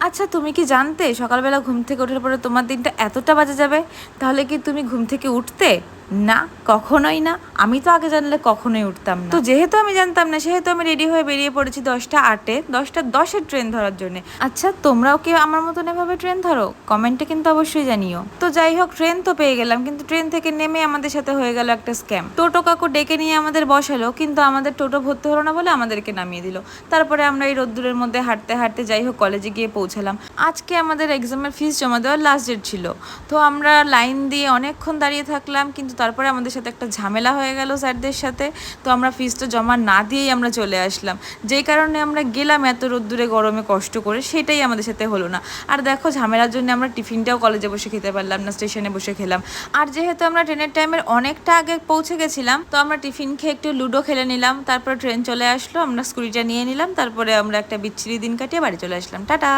আচ্ছা, তুমি কি জানতে সকালবেলা ঘুম থেকে ওঠার পরে তোমার দিনটা এতটা বাজে যাবে? তাহলে কি তুমি ঘুম থেকে উঠতে? না, কখনোই না। আমি তো আগে জানলে কখনোই উঠতাম না। তো যেহেতু আমি জানতাম না, সেহেতু আমি রেডি হয়ে বেরিয়ে পড়েছি 10টা 8-এ, 10টা 10-এর ট্রেন ধরার জন্য। আচ্ছা, তোমরাও কি আমার মতন এভাবে ট্রেন ধরো? কমেন্টে কিন্তু অবশ্যই জানিও। তো যাই হোক, ট্রেন তো পেয়ে গেলাম, কিন্তু ট্রেন থেকে নেমে আমাদের সাথে হয়ে গেল একটা স্ক্যাম। টোটো কাকু ডেকে নিয়ে আমাদের বসালো, কিন্তু আমাদের টোটো ভর্তি হলো না বলে আমাদেরকে নামিয়ে দিল। তারপরে আমরা এই রোদ্দুরের মধ্যে হাঁটতে হাঁটতে যাই হোক কলেজে গিয়ে পৌঁছালাম। আজকে আমাদের এক্সামের ফিস জমা দেওয়ার লাস্ট ডেট ছিল। তো আমরা লাইন দিয়ে অনেকক্ষণ দাঁড়িয়ে থাকলাম, কিন্তু তারপরে আমাদের সাথে একটা ঝামেলা হয়ে গেল স্যারদের সাথে। তো আমরা ফিসটা জমা না দিয়েই আমরা চলে আসলাম। যেই কারণে আমরা গেলাম এত রোদ্দুরে গরমে কষ্ট করে, সেটাই আমাদের সাথে হলো না। আর দেখো, ঝামেলার জন্য আমরা টিফিনটাও কলেজে বসে খেতে পারলাম না, স্টেশনে বসে খেলাম। আর যেহেতু আমরা ট্রেনের টাইমের অনেকটা আগে পৌঁছে গেছিলাম, তো আমরা টিফিন খেয়ে একটু লুডো খেলে নিলাম। তারপর ট্রেন চলে আসলো, আমরা স্কুটিটা নিয়ে নিলাম। তারপরে আমরা একটা বিচ্ছিরি দিন কাটিয়ে বাড়ি চলে আসলাম। টাটা।